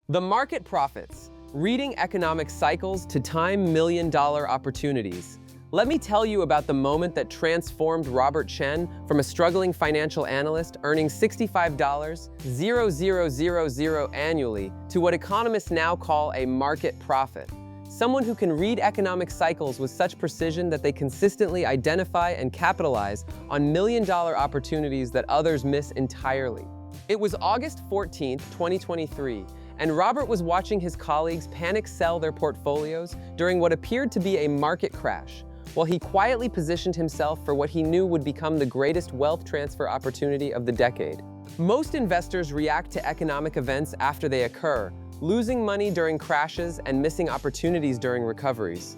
The market profits, reading economic cycles to time million-dollar opportunities. Let me tell you about the moment that transformed Robert Chen from a struggling financial analyst earning $65,000 annually to what economists now call a market prophet. Someone who can read economic cycles with such precision that they consistently identify and capitalize on million-dollar opportunities that others miss entirely. It was August 14, 2023, and Robert was watching his colleagues panic sell their portfolios during what appeared to be a market crash, while he quietly positioned himself for what he knew would become the greatest wealth transfer opportunity of the decade. Most investors react to economic events after they occur, losing money during crashes and missing opportunities during recoveries.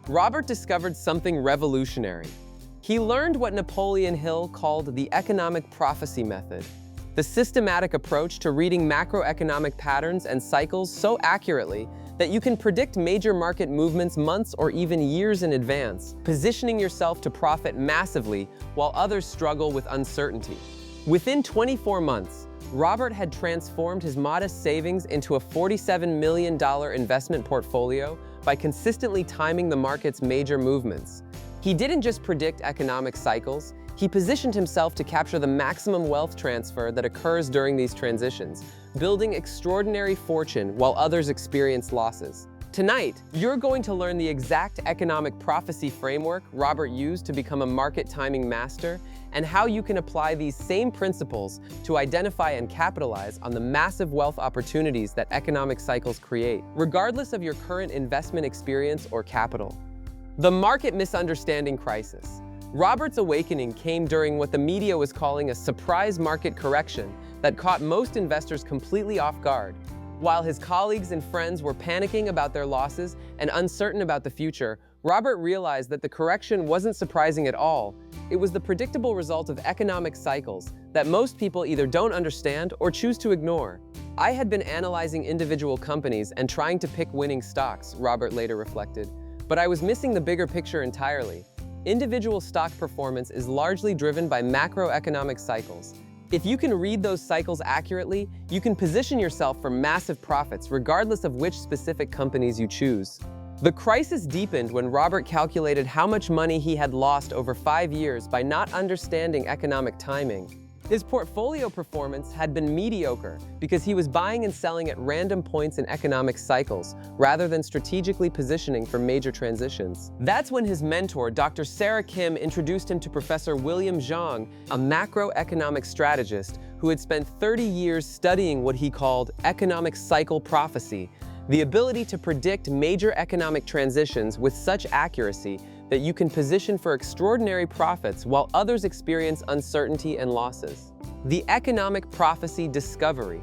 Robert discovered something revolutionary. He learned what Napoleon Hill called the economic prophecy method, the systematic approach to reading macroeconomic patterns and cycles so accurately that you can predict major market movements months or even years in advance, positioning yourself to profit massively while others struggle with uncertainty. Within 24 months, Robert had transformed his modest savings into a $47 million investment portfolio by consistently timing the market's major movements. He didn't just predict economic cycles, he positioned himself to capture the maximum wealth transfer that occurs during these transitions, building extraordinary fortune while others experience losses. Tonight, you're going to learn the exact economic prophecy framework Robert used to become a market timing master, and how you can apply these same principles to identify and capitalize on the massive wealth opportunities that economic cycles create, regardless of your current investment experience or capital. The market misunderstanding crisis. Robert's awakening came during what the media was calling a surprise market correction that caught most investors completely off guard. While his colleagues and friends were panicking about their losses and uncertain about the future, Robert realized that the correction wasn't surprising at all. It was the predictable result of economic cycles that most people either don't understand or choose to ignore. "I had been analyzing individual companies and trying to pick winning stocks," Robert later reflected, "but I was missing the bigger picture entirely. Individual stock performance is largely driven by macroeconomic cycles. If you can read those cycles accurately, you can position yourself for massive profits regardless of which specific companies you choose." The crisis deepened when Robert calculated how much money he had lost over 5 years by not understanding economic timing. His portfolio performance had been mediocre because he was buying and selling at random points in economic cycles, rather than strategically positioning for major transitions. That's when his mentor, Dr. Sarah Kim, introduced him to Professor William Zhang, a macroeconomic strategist who had spent 30 years studying what he called economic cycle prophecy, the ability to predict major economic transitions with such accuracy that you can position for extraordinary profits while others experience uncertainty and losses. The economic prophecy discovery.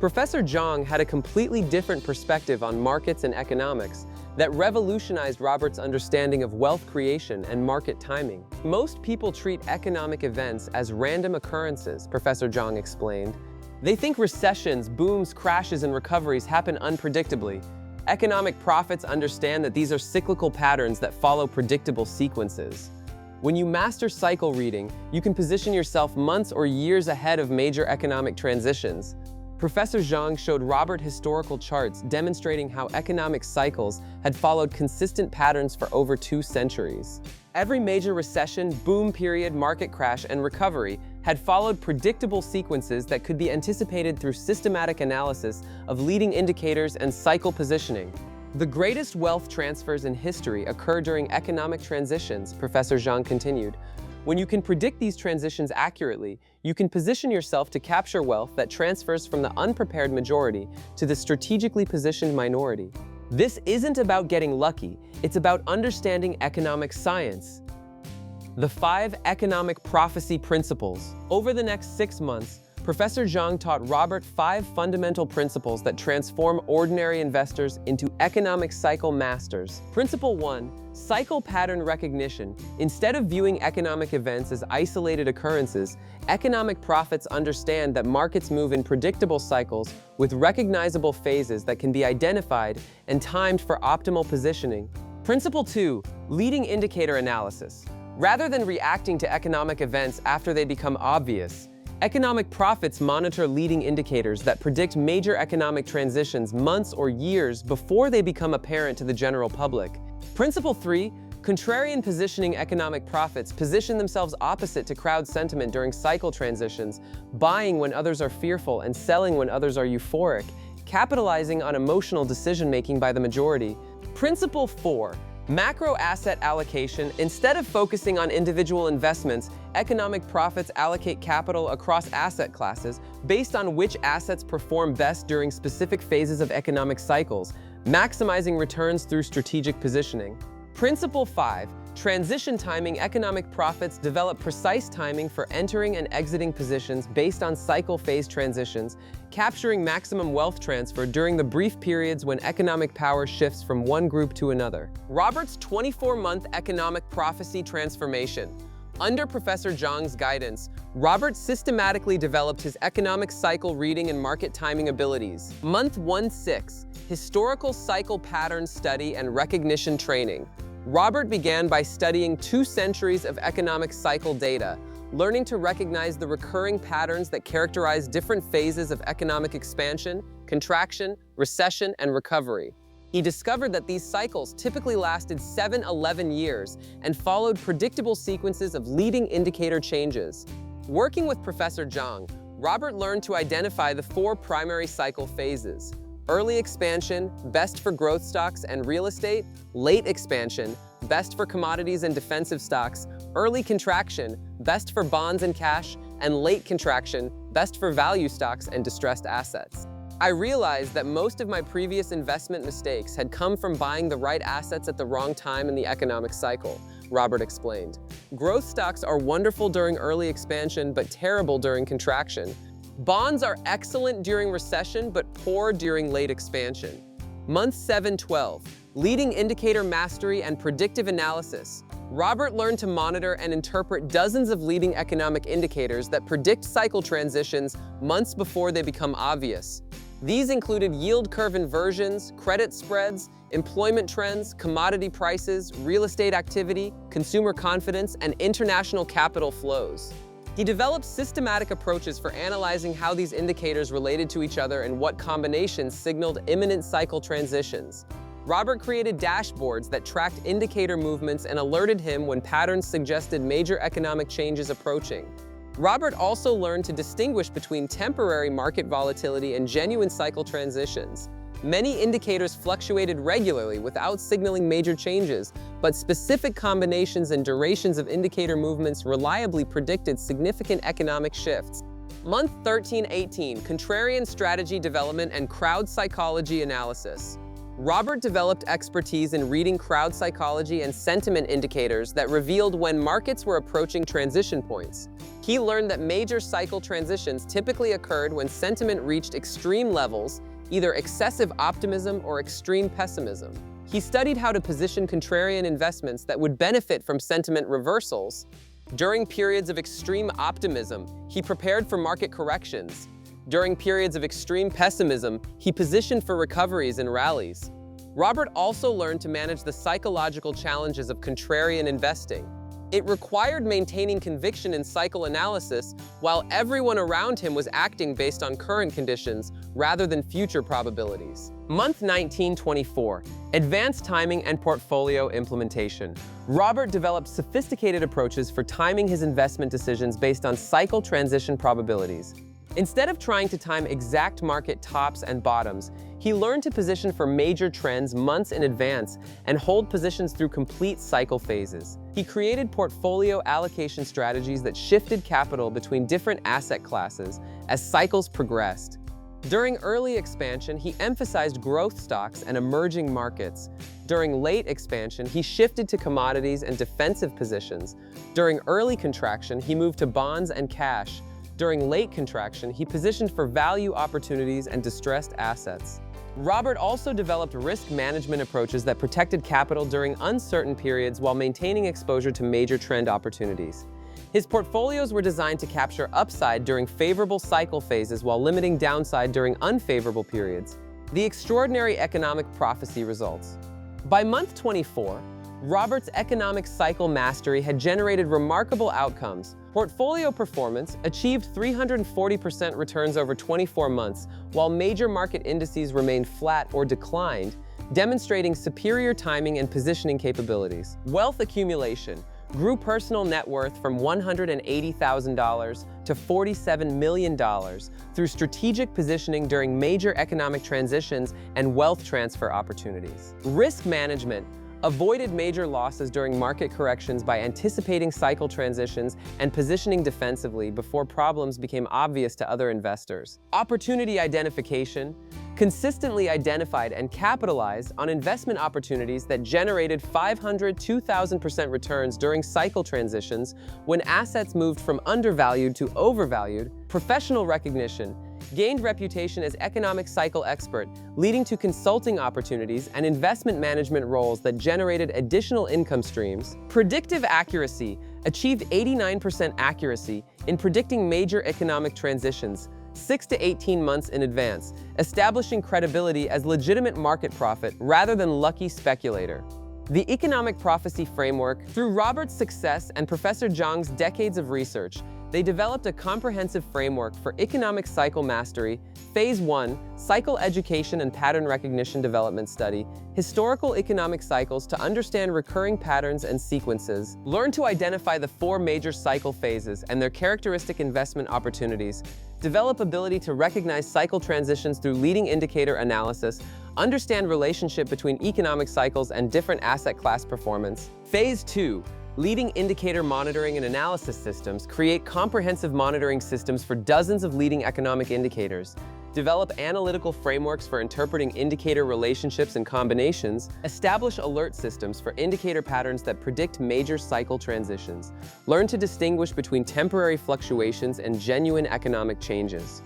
Professor Zhang had a completely different perspective on markets and economics that revolutionized Robert's understanding of wealth creation and market timing. "Most people treat economic events as random occurrences," Professor Zhang explained. "They think recessions, booms, crashes, and recoveries happen unpredictably. Economic prophets understand that these are cyclical patterns that follow predictable sequences. When you master cycle reading, you can position yourself months or years ahead of major economic transitions." Professor Zhang showed Robert historical charts demonstrating how economic cycles had followed consistent patterns for over 2 centuries. Every major recession, boom period, market crash, and recovery had followed predictable sequences that could be anticipated through systematic analysis of leading indicators and cycle positioning. "The greatest wealth transfers in history occur during economic transitions," Professor Zhang continued. "When you can predict these transitions accurately, you can position yourself to capture wealth that transfers from the unprepared majority to the strategically positioned minority. This isn't about getting lucky, it's about understanding economic science." The 5 economic prophecy principles. Over the next 6 months, Professor Zhang taught Robert 5 fundamental principles that transform ordinary investors into economic cycle masters. Principle 1, cycle pattern recognition. Instead of viewing economic events as isolated occurrences, economic prophets understand that markets move in predictable cycles with recognizable phases that can be identified and timed for optimal positioning. Principle 2, leading indicator analysis. Rather than reacting to economic events after they become obvious, Economic profits monitor leading indicators that predict major economic transitions months or years before they become apparent to the general public. Principle 3, contrarian positioning. Economic profits position themselves opposite to crowd sentiment during cycle transitions, buying when others are fearful and selling when others are euphoric, capitalizing on emotional decision-making by the majority. Principle 4, macro asset allocation. Instead of focusing on individual investments, economic profits allocate capital across asset classes based on which assets perform best during specific phases of economic cycles, maximizing returns through strategic positioning. Principle 5, transition timing. Economic profits develop precise timing for entering and exiting positions based on cycle phase transitions, capturing maximum wealth transfer during the brief periods when economic power shifts from one group to another. Robert's 24-month economic prophecy transformation. Under Professor Zhang's guidance, Robert systematically developed his economic cycle reading and market timing abilities. Month 1-6, historical cycle pattern study and recognition training. Robert began by studying 2 centuries of economic cycle data, learning to recognize the recurring patterns that characterize different phases of economic expansion, contraction, recession, and recovery. He discovered that these cycles typically lasted 7-11 years and followed predictable sequences of leading indicator changes. Working with Professor Zhang, Robert learned to identify the 4 primary cycle phases: early expansion, best for growth stocks and real estate; late expansion, best for commodities and defensive stocks; early contraction, best for bonds and cash; and late contraction, best for value stocks and distressed assets. I realized that most of my previous investment mistakes had come from buying the right assets at the wrong time in the economic cycle, Robert explained. Growth stocks are wonderful during early expansion but terrible during contraction. Bonds are excellent during recession but poor during late expansion. Month 7-12, leading indicator mastery and predictive analysis. Robert learned to monitor and interpret dozens of leading economic indicators that predict cycle transitions months before they become obvious. These included yield curve inversions, credit spreads, employment trends, commodity prices, real estate activity, consumer confidence, and international capital flows. He developed systematic approaches for analyzing how these indicators related to each other and what combinations signaled imminent cycle transitions. Robert created dashboards that tracked indicator movements and alerted him when patterns suggested major economic changes approaching. Robert also learned to distinguish between temporary market volatility and genuine cycle transitions. Many indicators fluctuated regularly without signaling major changes, but specific combinations and durations of indicator movements reliably predicted significant economic shifts. Month 13-18, contrarian strategy development and crowd psychology analysis. Robert developed expertise in reading crowd psychology and sentiment indicators that revealed when markets were approaching transition points. He learned that major cycle transitions typically occurred when sentiment reached extreme levels, either excessive optimism or extreme pessimism. He studied how to position contrarian investments that would benefit from sentiment reversals. During periods of extreme optimism, he prepared for market corrections. During periods of extreme pessimism, he positioned for recoveries and rallies. Robert also learned to manage the psychological challenges of contrarian investing. It required maintaining conviction in cycle analysis while everyone around him was acting based on current conditions rather than future probabilities. Month 19-24, advanced timing and portfolio implementation. Robert developed sophisticated approaches for timing his investment decisions based on cycle transition probabilities. Instead of trying to time exact market tops and bottoms, he learned to position for major trends months in advance and hold positions through complete cycle phases. He created portfolio allocation strategies that shifted capital between different asset classes as cycles progressed. During early expansion, he emphasized growth stocks and emerging markets. During late expansion, he shifted to commodities and defensive positions. During early contraction, he moved to bonds and cash. During late contraction, he positioned for value opportunities and distressed assets. Robert also developed risk management approaches that protected capital during uncertain periods while maintaining exposure to major trend opportunities. His portfolios were designed to capture upside during favorable cycle phases while limiting downside during unfavorable periods. The extraordinary economic prophecy results. By month 24, Robert's economic cycle mastery had generated remarkable outcomes. Portfolio performance achieved 340% returns over 24 months, while major market indices remained flat or declined, demonstrating superior timing and positioning capabilities. Wealth accumulation grew personal net worth from $180,000 to $47 million through strategic positioning during major economic transitions and wealth transfer opportunities. Risk management avoided major losses during market corrections by anticipating cycle transitions and positioning defensively before problems became obvious to other investors. Opportunity identification consistently identified and capitalized on investment opportunities that generated 500 to 2,000% returns during cycle transitions when assets moved from undervalued to overvalued. Professional recognition gained reputation as economic cycle expert, leading to consulting opportunities and investment management roles that generated additional income streams. Predictive accuracy achieved 89% accuracy in predicting major economic transitions 6 to 18 months in advance, establishing credibility as legitimate market prophet rather than lucky speculator. The economic prophecy framework, through Robert's success and Professor Zhang's decades of research, they developed a comprehensive framework for economic cycle mastery. Phase 1, Cycle Education and Pattern Recognition Development Study, historical economic cycles to understand recurring patterns and sequences. Learn to identify the 4 major cycle phases and their characteristic investment opportunities. Develop ability to recognize cycle transitions through leading indicator analysis. Understand relationship between economic cycles and different asset class performance. Phase 2, Leading indicator monitoring and analysis systems. Create comprehensive monitoring systems for dozens of leading economic indicators. Develop analytical frameworks for interpreting indicator relationships and combinations. Establish alert systems for indicator patterns that predict major cycle transitions. Learn to distinguish between temporary fluctuations and genuine economic changes.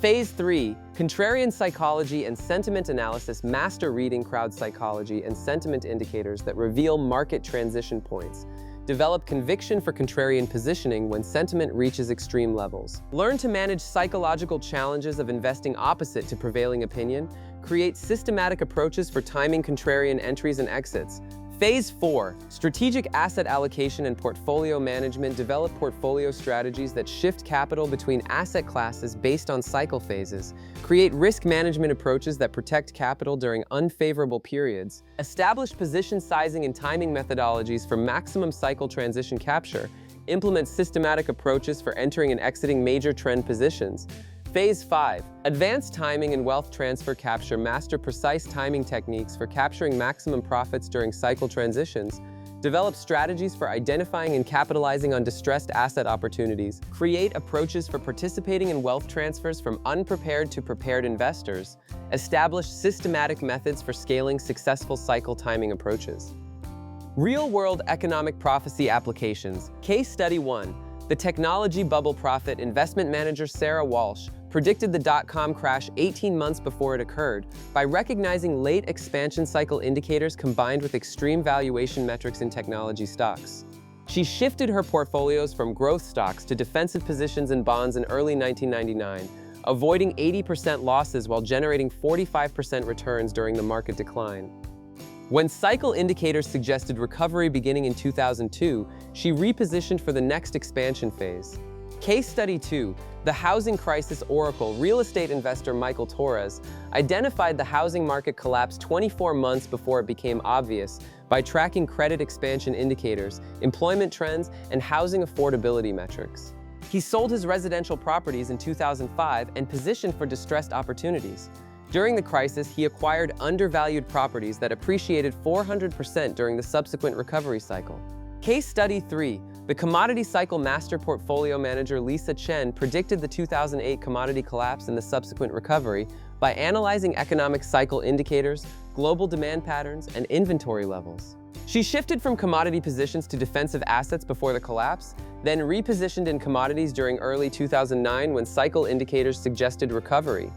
Phase 3, Contrarian Psychology and Sentiment Analysis. Master reading crowd psychology and sentiment indicators that reveal market transition points. Develop conviction for contrarian positioning when sentiment reaches extreme levels. Learn to manage psychological challenges of investing opposite to prevailing opinion. Create systematic approaches for timing contrarian entries and exits. Phase 4, Strategic Asset Allocation and Portfolio Management. Develop portfolio strategies that shift capital between asset classes based on cycle phases. Create risk management approaches that protect capital during unfavorable periods. Establish position sizing and timing methodologies for maximum cycle transition capture. Implement systematic approaches for entering and exiting major trend positions. Phase 5, Advanced Timing and Wealth Transfer Capture. Master precise timing techniques for capturing maximum profits during cycle transitions. Develop strategies for identifying and capitalizing on distressed asset opportunities. Create approaches for participating in wealth transfers from unprepared to prepared investors. Establish systematic methods for scaling successful cycle timing approaches. Real-world economic prophecy applications. Case Study 1. The technology bubble prophet investment manager Sarah Walsh predicted the dot-com crash 18 months before it occurred by recognizing late expansion cycle indicators combined with extreme valuation metrics in technology stocks. She shifted her portfolios from growth stocks to defensive positions in bonds in early 1999, avoiding 80% losses while generating 45% returns during the market decline. When cycle indicators suggested recovery beginning in 2002, she repositioned for the next expansion phase. Case Study 2. The Housing Crisis Oracle. Real estate investor Michael Torres identified the housing market collapse 24 months before it became obvious by tracking credit expansion indicators, employment trends, and housing affordability metrics. He sold his residential properties in 2005 and positioned for distressed opportunities. During the crisis, he acquired undervalued properties that appreciated 400% during the subsequent recovery cycle. Case Study 3. The Commodity Cycle Master Portfolio Manager Lisa Chen predicted the 2008 commodity collapse and the subsequent recovery by analyzing economic cycle indicators, global demand patterns, and inventory levels. She shifted from commodity positions to defensive assets before the collapse, then repositioned in commodities during early 2009 when cycle indicators suggested recovery.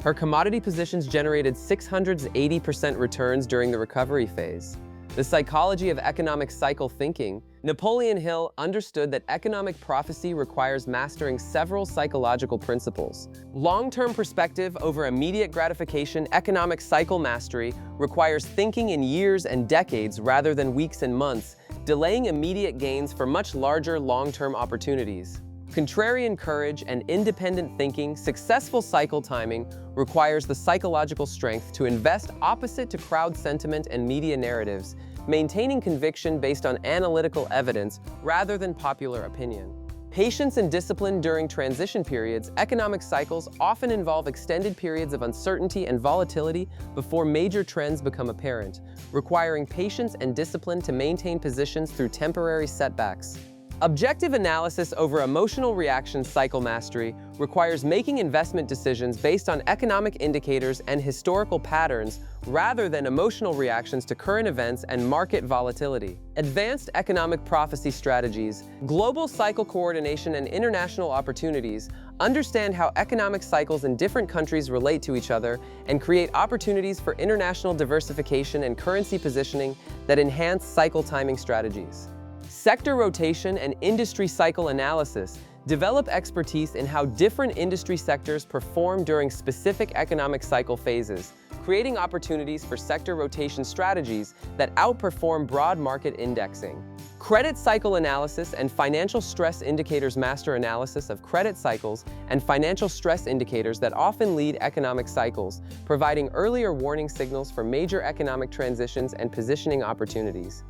Her commodity positions generated 680% returns during the recovery phase. The psychology of economic cycle thinking Napoleon Hill understood that economic prophecy requires mastering several psychological principles. Long-term perspective over immediate gratification. Economic cycle mastery requires thinking in years and decades rather than weeks and months, delaying immediate gains for much larger long-term opportunities. Contrarian courage and independent thinking. Successful cycle timing requires the psychological strength to invest opposite to crowd sentiment and media narratives, maintaining conviction based on analytical evidence rather than popular opinion. Patience and discipline during transition periods. Economic cycles often involve extended periods of uncertainty and volatility before major trends become apparent, requiring patience and discipline to maintain positions through temporary setbacks. Objective analysis over emotional reaction. Cycle mastery requires making investment decisions based on economic indicators and historical patterns rather than emotional reactions to current events and market volatility. Advanced economic prophecy strategies. Global cycle coordination and international opportunities. Understand how economic cycles in different countries relate to each other and create opportunities for international diversification and currency positioning that enhance cycle timing strategies. Sector rotation and industry cycle analysis. Develop expertise in how different industry sectors perform during specific economic cycle phases, creating opportunities for sector rotation strategies that outperform broad market indexing. Credit cycle analysis and financial stress indicators. Master analysis of credit cycles and financial stress indicators that often lead economic cycles, providing earlier warning signals for major economic transitions and positioning opportunities.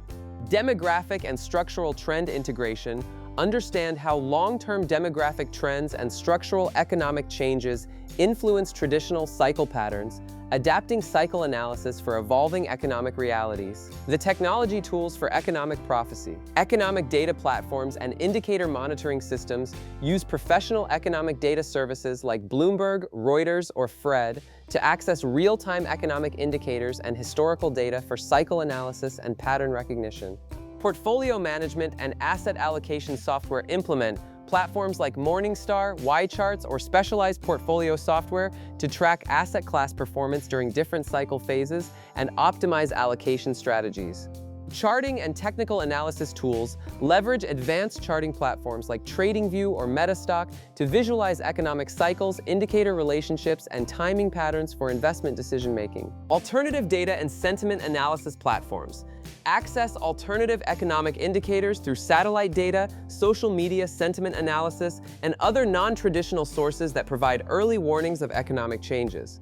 Demographic and structural trend integration. Understand how long-term demographic trends and structural economic changes influence traditional cycle patterns, adapting cycle analysis for evolving economic realities. The technology tools for economic prophecy. Economic data platforms and indicator monitoring systems use professional economic data services like Bloomberg, Reuters, or Fred to access real-time economic indicators and historical data for cycle analysis and pattern recognition. Portfolio management and asset allocation software. Implement platforms like Morningstar, Y-charts, or specialized portfolio software to track asset class performance during different cycle phases and optimize allocation strategies. Charting and technical analysis tools leverage advanced charting platforms like TradingView or Metastock to visualize economic cycles, indicator relationships, and timing patterns for investment decision-making. Alternative data and sentiment analysis platforms. Access alternative economic indicators through satellite data, social media sentiment analysis, and other non-traditional sources that provide early warnings of economic changes.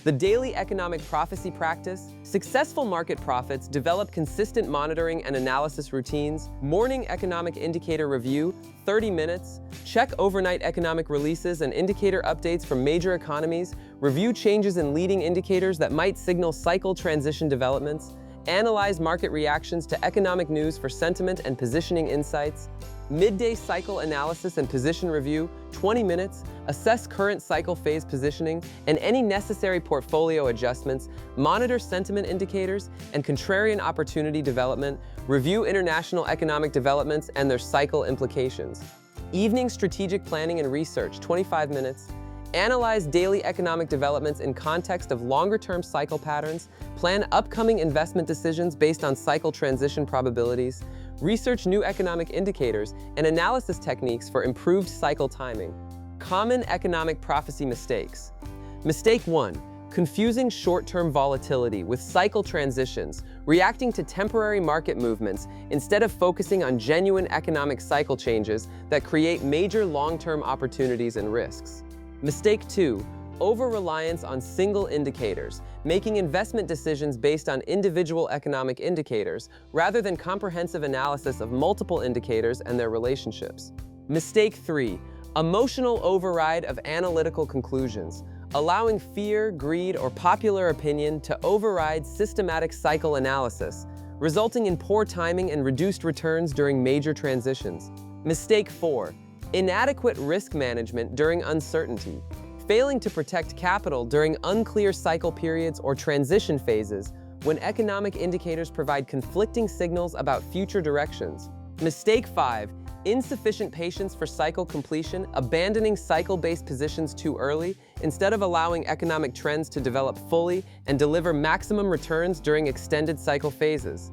The daily economic prophecy practice. Successful market prophets develop consistent monitoring and analysis routines. Morning economic indicator review, 30 minutes. Check overnight economic releases and indicator updates from major economies. Review changes in leading indicators that might signal cycle transition developments. Analyze market reactions to economic news for sentiment and positioning insights. Midday cycle analysis and position review, 20 minutes. Assess current cycle phase positioning and any necessary portfolio adjustments. Monitor sentiment indicators and contrarian opportunity development. Review international economic developments and their cycle implications. Evening strategic planning and research, 25 minutes. Analyze daily economic developments in context of longer-term cycle patterns. Plan upcoming investment decisions based on cycle transition probabilities. Research new economic indicators and analysis techniques for improved cycle timing. Common economic prophecy mistakes. Mistake 1. Confusing short-term volatility with cycle transitions, reacting to temporary market movements instead of focusing on genuine economic cycle changes that create major long-term opportunities and risks. Mistake 2. Over-reliance on single indicators, making investment decisions based on individual economic indicators rather than comprehensive analysis of multiple indicators and their relationships. Mistake 3. Emotional override of analytical conclusions, allowing fear, greed, or popular opinion to override systematic cycle analysis, resulting in poor timing and reduced returns during major transitions. Mistake 4. Inadequate risk management during uncertainty, failing to protect capital during unclear cycle periods or transition phases when economic indicators provide conflicting signals about future directions. Mistake 5. Insufficient patience for cycle completion, abandoning cycle-based positions too early instead of allowing economic trends to develop fully and deliver maximum returns during extended cycle phases.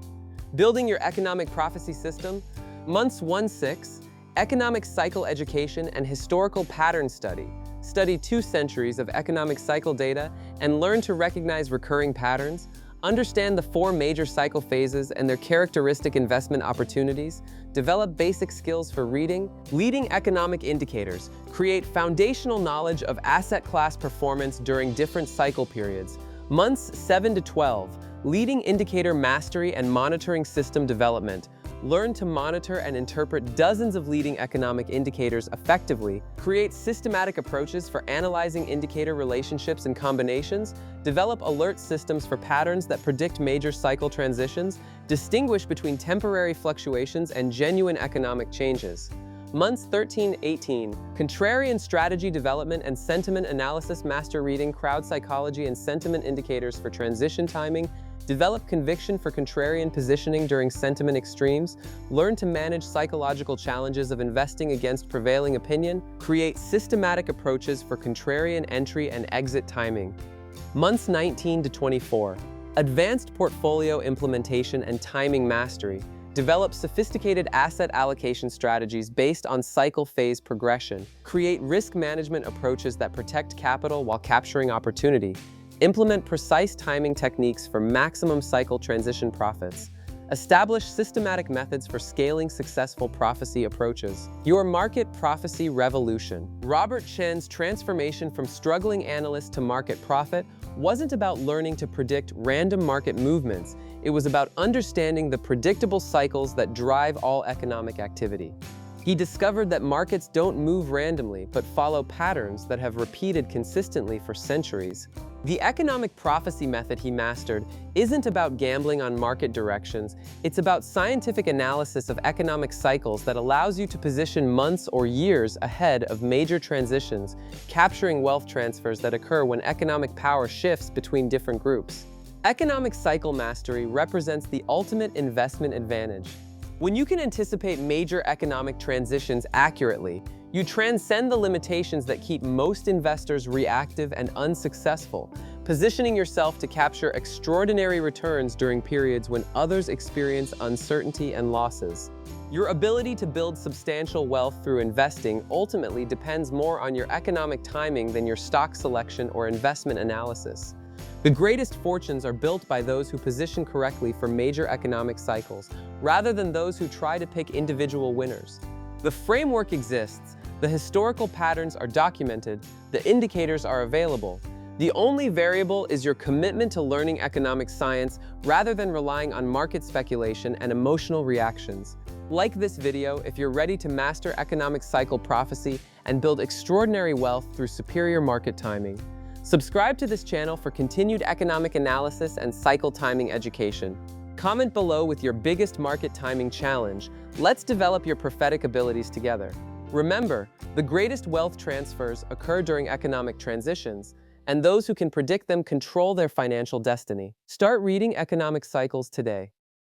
Building your economic prophecy system. Months 1-6, Economic Cycle Education and Historical Pattern Study. Study 2 centuries of economic cycle data and learn to recognize recurring patterns. Understand the 4 major cycle phases and their characteristic investment opportunities. Develop basic skills for reading, leading economic indicators. Create foundational knowledge of asset class performance during different cycle periods. Months 7-12, leading indicator mastery and monitoring system development. Learn to monitor and interpret dozens of leading economic indicators effectively. Create systematic approaches for analyzing indicator relationships and combinations. Develop alert systems for patterns that predict major cycle transitions. Distinguish between temporary fluctuations and genuine economic changes. Months 13-18, Contrarian Strategy Development and Sentiment Analysis. Master reading, crowd psychology, and sentiment indicators for transition timing. Develop conviction for contrarian positioning during sentiment extremes. Learn to manage psychological challenges of investing against prevailing opinion. Create systematic approaches for contrarian entry and exit timing. Months 19-24, Advanced Portfolio Implementation and Timing Mastery. Develop sophisticated asset allocation strategies based on cycle phase progression. Create risk management approaches that protect capital while capturing opportunity. Implement precise timing techniques for maximum cycle transition profits. Establish systematic methods for scaling successful prophecy approaches. Your market prophecy revolution. Robert Chen's transformation from struggling analyst to market prophet wasn't about learning to predict random market movements. It was about understanding the predictable cycles that drive all economic activity. He discovered that markets don't move randomly, but follow patterns that have repeated consistently for centuries. The economic prophecy method he mastered isn't about gambling on market directions. It's about scientific analysis of economic cycles that allows you to position months or years ahead of major transitions, capturing wealth transfers that occur when economic power shifts between different groups. Economic cycle mastery represents the ultimate investment advantage. When you can anticipate major economic transitions accurately, you transcend the limitations that keep most investors reactive and unsuccessful, positioning yourself to capture extraordinary returns during periods when others experience uncertainty and losses. Your ability to build substantial wealth through investing ultimately depends more on your economic timing than your stock selection or investment analysis. The greatest fortunes are built by those who position correctly for major economic cycles, rather than those who try to pick individual winners. The framework exists, the historical patterns are documented, the indicators are available. The only variable is your commitment to learning economic science rather than relying on market speculation and emotional reactions. Like this video if you're ready to master economic cycle prophecy and build extraordinary wealth through superior market timing. Subscribe to this channel for continued economic analysis and cycle timing education. Comment below with your biggest market timing challenge. Let's develop your prophetic abilities together. Remember, the greatest wealth transfers occur during economic transitions, and those who can predict them control their financial destiny. Start reading economic cycles today.